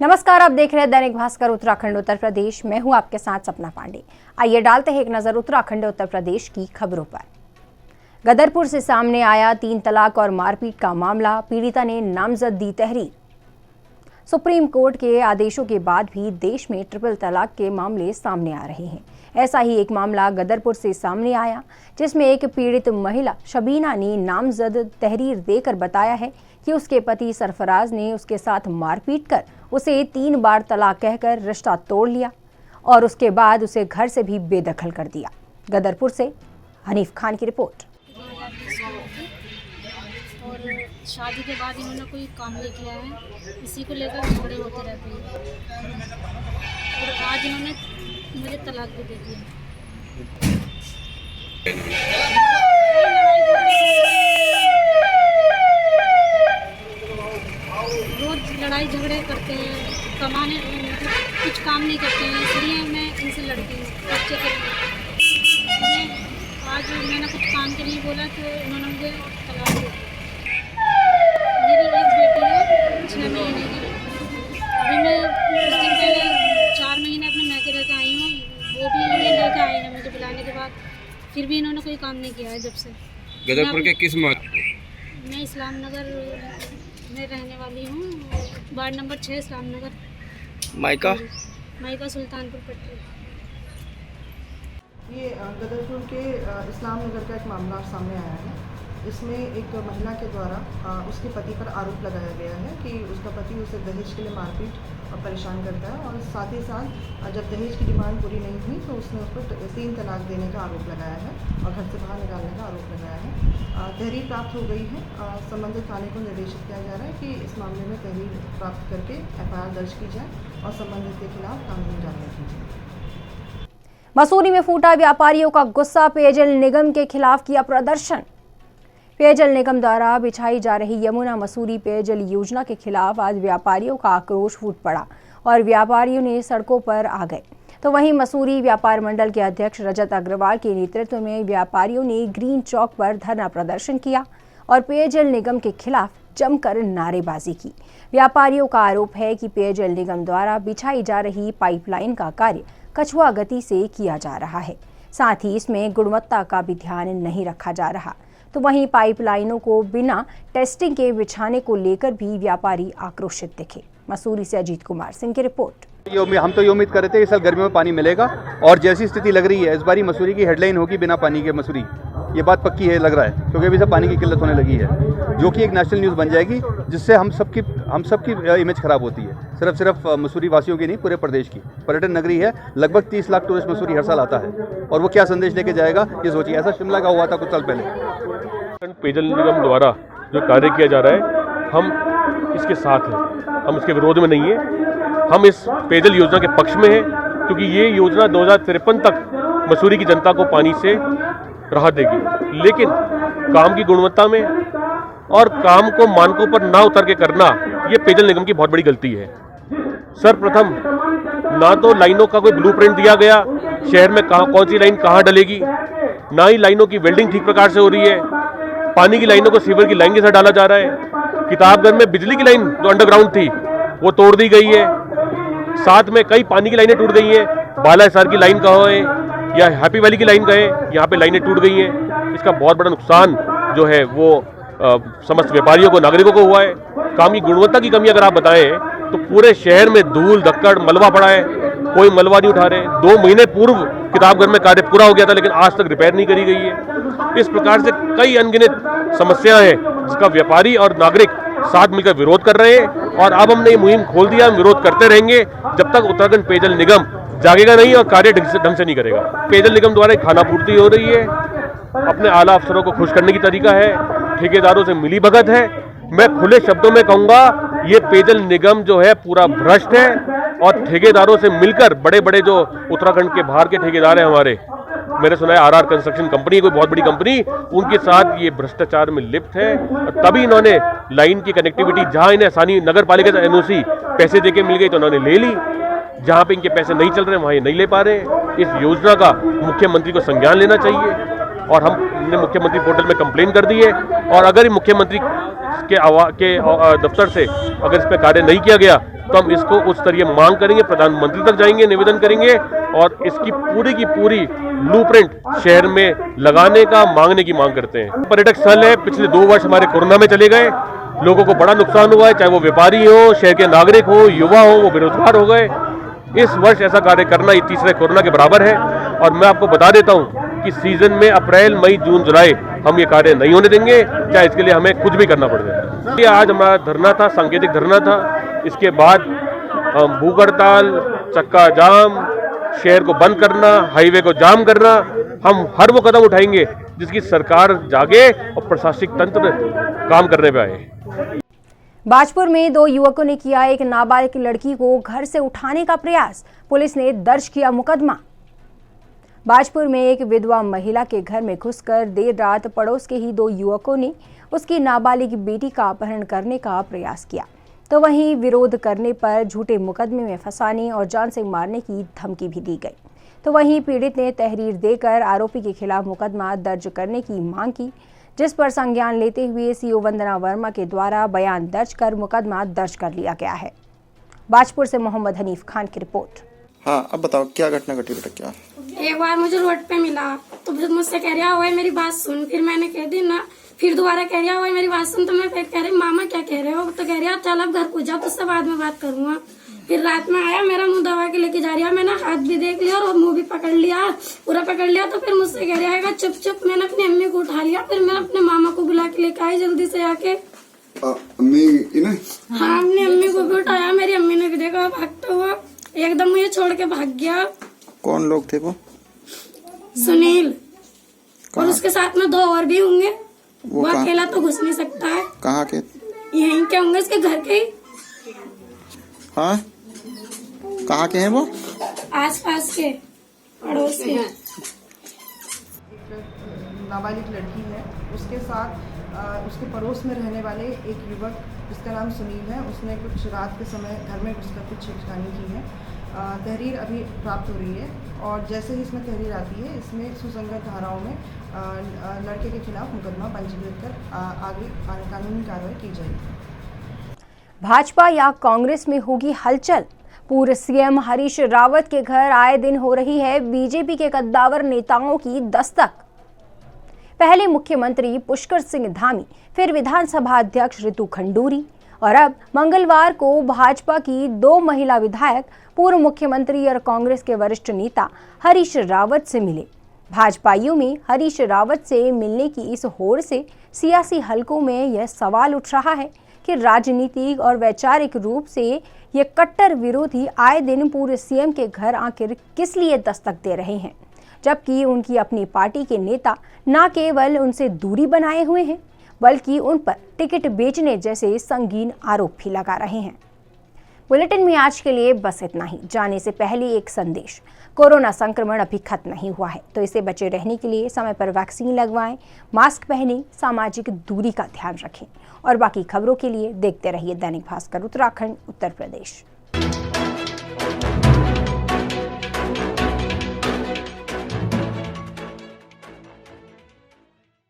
नमस्कार, आप देख रहे हैं दैनिक भास्कर उत्तराखंड उत्तर प्रदेश। मैं हूं आपके साथ सपना पांडे। आइए डालते हैं एक नजर उत्तराखंड उत्तर प्रदेश की खबरों पर। गदरपुर से सामने आया 3 तलाक और मारपीट का मामला। पीड़िता ने नामजद दी तहरीर। सुप्रीम कोर्ट के आदेशों के बाद भी देश में ट्रिपल तलाक के मामले सामने आ रहे हैं। ऐसा ही एक मामला गदरपुर से सामने आया, जिसमें एक पीड़ित महिला शबीना ने नामजद तहरीर देकर बताया है कि उसके पति सरफराज ने उसके साथ मारपीट कर उसे 3 बार तलाक कहकर रिश्ता तोड़ लिया और उसके बाद उसे घर से भी बेदखल कर दिया। गदरपुर से हनीफ खान की रिपोर्ट। और शादी के बाद इन्होंने कोई काम नहीं किया है, इसी को लेकर झगड़े होते रहते हैं और आज इन्होंने मुझे तलाक भी दे दिया। रोज लड़ाई झगड़े करते हैं, कमाने कुछ काम नहीं करते हैं, इसलिए मैं इनसे लड़ती हूँ बच्चे के लिए। आज मैंने कुछ काम के लिए बोला तो उन्होंने मुझे तलाक दे दिया। मेरी एक बेटी है 6 महीने की। अभी मैं कुछ दिन पहले 4 महीने अपने मैके रह के आई हूँ, वो भी ये लेके आए हैं मुझे बुलाने के बाद, फिर भी इन्होंने कोई काम नहीं किया है जब से। गदरपुर के किस मार्ग? मैं इस्लाम नगर में रहने वाली हूँ, वार्ड नंबर 6 इस्लाम नगर। मायका सुल्तानपुर पट्टी। ये गदरपुर के इस्लाम नगर का एक मामला सामने आया है। इसमें एक महिला के द्वारा उसके पति पर आरोप लगाया गया है कि उसका पति उसे दहेज के लिए मारपीट और परेशान करता है और साथ ही साथ जब दहेज की डिमांड पूरी नहीं हुई तो उसने उस पर 3 तलाक देने का आरोप लगाया है और घर से बाहर निकालने का आरोप लगाया है। तहरीर प्राप्त हो गई है। संबंधित थाने को निर्देशित किया जा रहा है कि इस मामले में तहरीर प्राप्त करके FIR दर्ज की जाए और संबंधित के खिलाफ कानूनी कार्रवाई की जाए। मसूरी में फूटा व्यापारियों का गुस्सा। पेयजल निगम के खिलाफ किया प्रदर्शन। पेयजल निगम द्वारा बिछाई जा रही यमुना मसूरी पेयजल योजना के खिलाफ आज व्यापारियों का आक्रोश फूट पड़ा और व्यापारियों ने सड़कों पर आ गए। तो वहीं मसूरी व्यापार मंडल के अध्यक्ष रजत अग्रवाल के नेतृत्व में व्यापारियों ने ग्रीन चौक पर धरना प्रदर्शन किया और पेयजल निगम के खिलाफ जमकर नारेबाजी की। व्यापारियों का आरोप है कि पेयजल निगम द्वारा बिछाई जा रही पाइपलाइन का कार्य कछुआ गति से किया जा रहा है, साथ ही इसमें गुणवत्ता का भी ध्यान नहीं रखा जा रहा। तो वहीं पाइपलाइनों को बिना टेस्टिंग के बिछाने को लेकर भी व्यापारी आक्रोशित दिखे। मसूरी से अजीत कुमार सिंह की रिपोर्ट। हम तो ये उम्मीद कर रहे थे इस साल गर्मियों में पानी मिलेगा और जैसी स्थिति लग रही है इस बारी मसूरी की हेडलाइन होगी बिना पानी के मसूरी। ये बात पक्की है, लग रहा है, क्योंकि अभी से पानी की किल्लत होने लगी है, जो कि एक नेशनल न्यूज़ बन जाएगी, जिससे हम सबकी इमेज खराब होती है। सिर्फ मसूरी वासियों की नहीं, पूरे प्रदेश की। पर्यटन नगरी है, लगभग 30 लाख टूरिस्ट मसूरी हर साल आता है और वो क्या संदेश लेके जाएगा ये सोचिए। ऐसा शिमला का हुआ था कुछ साल पहले। पेयजल निगम द्वारा जो कार्य किया जा रहा है, हम इसके साथ हैं, हम इसके विरोध में नहीं है। हम इस पेयजल योजना के पक्ष में हैं, क्योंकि ये योजना 2053 तक मसूरी की जनता को पानी से राहत देगी। लेकिन काम की गुणवत्ता में और काम को मानकों पर ना उतर के करना, ये पेयजल निगम की बहुत बड़ी गलती है। सर्वप्रथम ना तो लाइनों का कोई ब्लूप्रिंट दिया गया, शहर में कौन सी लाइन कहाँ डलेगी, ना ही लाइनों की वेल्डिंग ठीक प्रकार से हो रही है। पानी की लाइनों को सीवर की लाइन के साथ डाला जा रहा है। किताबगंज में बिजली की लाइन जो अंडरग्राउंड थी वो तोड़ दी गई है। साथ में कई पानी की लाइनें टूट गई हैं। बालाहिसार की लाइन कहो है या हैप्पी वैली की लाइन कहे, यहाँ पे लाइनें टूट गई हैं। इसका बहुत बड़ा नुकसान जो है वो समस्त व्यापारियों को, नागरिकों को हुआ है। काम की गुणवत्ता की कमी अगर आप बताएं तो पूरे शहर में धूल धक्कड़ मलबा पड़ा है, कोई मलबा नहीं उठा रहे। 2 महीने पूर्व किताबगंज में कार्य पूरा हो गया था, लेकिन आज तक रिपेयर नहीं करी गई है। इस प्रकार से कई अनगिनत समस्याएं हैं जिसका व्यापारी और नागरिक साथ मिलकर विरोध कर रहे हैं और अब हमने ये मुहिम खोल दिया। हम विरोध करते रहेंगे जब तक उत्तराखंड पेयजल निगम जागेगा नहीं और कार्य ढंग से नहीं करेगा। पेयजल निगम द्वारा खानापूर्ति हो रही है, अपने आला अफसरों को खुश करने की तरीका है, ठेकेदारों से मिलीभगत है। मैं खुले शब्दों में कहूंगा ये पेयजल निगम जो है पूरा भ्रष्ट है और ठेकेदारों से मिलकर बड़े बड़े जो उत्तराखंड के बाहर के ठेकेदार हैं हमारे, मैंने सुना है RR कंस्ट्रक्शन कंपनी, कोई बहुत बड़ी कंपनी, उनके साथ ये भ्रष्टाचार में लिप्त है। और तभी इन्होंने लाइन की कनेक्टिविटी, जहां इन्हें आसानी नगर पालिका से NOC पैसे देके मिल गई तो उन्होंने ले ली, जहां पे इनके पैसे नहीं चल रहे वहां ये नहीं ले पा रहे। इस योजना का मुख्यमंत्री को संज्ञान लेना चाहिए और हमने मुख्यमंत्री पोर्टल में कंप्लेन कर दी है और अगर मुख्यमंत्री के दफ्तर से अगर इस पर कार्य नहीं किया गया तो तो हम इसको उच्च स्तरीय मांग करेंगे, प्रधानमंत्री तक जाएंगे, निवेदन करेंगे और इसकी पूरी की पूरी ब्लूप्रिंट शहर में लगाने का, मांगने की मांग करते हैं। पर्यटक स्थल है, पिछले 2 वर्ष हमारे कोरोना में चले गए, लोगों को बड़ा नुकसान हुआ है, चाहे वो व्यापारी हो, शहर के नागरिक हो, युवा हो, वो बेरोजगार हो गए। इस वर्ष ऐसा कार्य करना ये तीसरे कोरोना के बराबर है। और मैं आपको बता देता हूं कि सीजन में अप्रैल, मई, जून, जुलाई हम ये कार्य नहीं होने देंगे, चाहे इसके लिए हमें कुछ भी करना पड़ जाए। ये आज हमारा धरना था, सांकेतिक धरना था। इसके बाद हम भूख हड़ताल, चक्का जाम, शहर को बंद करना, हाईवे को जाम करना, हम हर वो कदम उठाएंगे जिसकी सरकार जागे और प्रशासनिक तंत्र काम करने पे आए। बाजपुर में 2 युवकों ने किया एक नाबालिग लड़की को घर से उठाने का प्रयास, पुलिस ने दर्ज किया मुकदमा। बाजपुर में एक विधवा महिला के घर में घुसकर देर रात पड़ोस के ही 2 युवकों ने उसकी नाबालिग बेटी का अपहरण करने का प्रयास किया, तो वहीं विरोध करने पर झूठे मुकदमे में फंसाने और जान से मारने की धमकी भी दी गई। तो वहीं पीड़ित ने तहरीर देकर आरोपी के खिलाफ मुकदमा दर्ज करने की मांग की, जिस पर संज्ञान लेते हुए सीओ वंदना वर्मा के द्वारा बयान दर्ज कर मुकदमा दर्ज कर लिया गया है। बाजपुर से मोहम्मद हनीफ खान की रिपोर्ट। हाँ, अब बताओ क्या घटना घटी बेटा? क्या एक बार मुझे रोड पे मिला तो फिर मुझसे कह रहा हुआ मेरी बात सुन, फिर मैंने कह दी ना, फिर दोबारा कह रहा हुआ मेरी बात सुन, तो मैं फिर कह रही मामा क्या कह रहे हो, तो कह रहा चल अब घर को जाओ, तुझसे बाद में बात करूंगा। फिर रात में आया, मेरा मुंह दबा के लेके जा रहा, मैंने हाथ भी देख लिया और मुंह भी पकड़ लिया, पूरा पकड़ लिया। तो फिर मुझसे कह रहा है चुप चुप, मैंने अपनी अम्मी को उठा लिया, फिर मैंने अपने मामा को बुला के लेके आई जल्दी से आके। अम्मी इन्हें? हाँ, अपनी अम्मी को भी उठाया, मेरी अम्मी ने भी देखा भागता हुआ, एकदम मुझे छोड़ के भाग गया। कौन लोग थे वो? सुनील और उसके साथ में 2 और भी होंगे, वो अकेला तो घुस नहीं सकता है। कहाँ के? यहीं के होंगे, इसके घर के ही। हाँ, कहाँ के हैं वो? आसपास के, पड़ोस के। एक नाबालिग लड़की है, उसके साथ उसके पड़ोस में रहने वाले एक युवक जिसका नाम सुनील है, उसने कुछ रात के समय घर में घुसकर कुछ छेड़खानी की है। तहरीर अभी प्राप्त हो रही है और जैसे ही इसमें तहरीर आती है, इसमें सुसंगत धाराओं में लड़के के खिलाफ मुकदमा पंजीकृत कर आगे कानूनी कार्रवाई की जाएगी। भाजपा या कांग्रेस में होगी हलचल? पूर्व सीएम हरीश रावत के घर आए दिन हो रही है बीजेपी के कद्दावर नेताओं की दस्तक। पहले मुख्यमंत्री पुष्कर सिंह धामी, फिर विधानसभा अध्यक्ष रितु खंडूरी और अब मंगलवार को भाजपा की 2 महिला विधायक पूर्व मुख्यमंत्री और कांग्रेस के वरिष्ठ नेता हरीश रावत से मिले। भाजपाइयों में हरीश रावत से मिलने की इस होड़ से सियासी हलकों में यह सवाल उठ रहा है कि राजनीतिक और वैचारिक रूप से ये कट्टर विरोधी आए दिन पूर्व सीएम के घर आखिर किस लिए दस्तक दे रहे हैं, जबकि उनकी अपनी पार्टी के नेता न केवल उनसे दूरी बनाए हुए हैं बल्कि उन पर टिकट बेचने जैसे संगीन आरोप भी लगा रहे हैं। बुलेटिन में आज के लिए बस इतना ही। जाने से पहले एक संदेश, कोरोना संक्रमण अभी खत्म नहीं हुआ है, तो इसे बचे रहने के लिए समय पर वैक्सीन लगवाएं, मास्क पहनें, सामाजिक दूरी का ध्यान रखें और बाकी खबरों के लिए देखते रहिए दैनिक भास्कर उत्तराखंड उत्तर प्रदेश।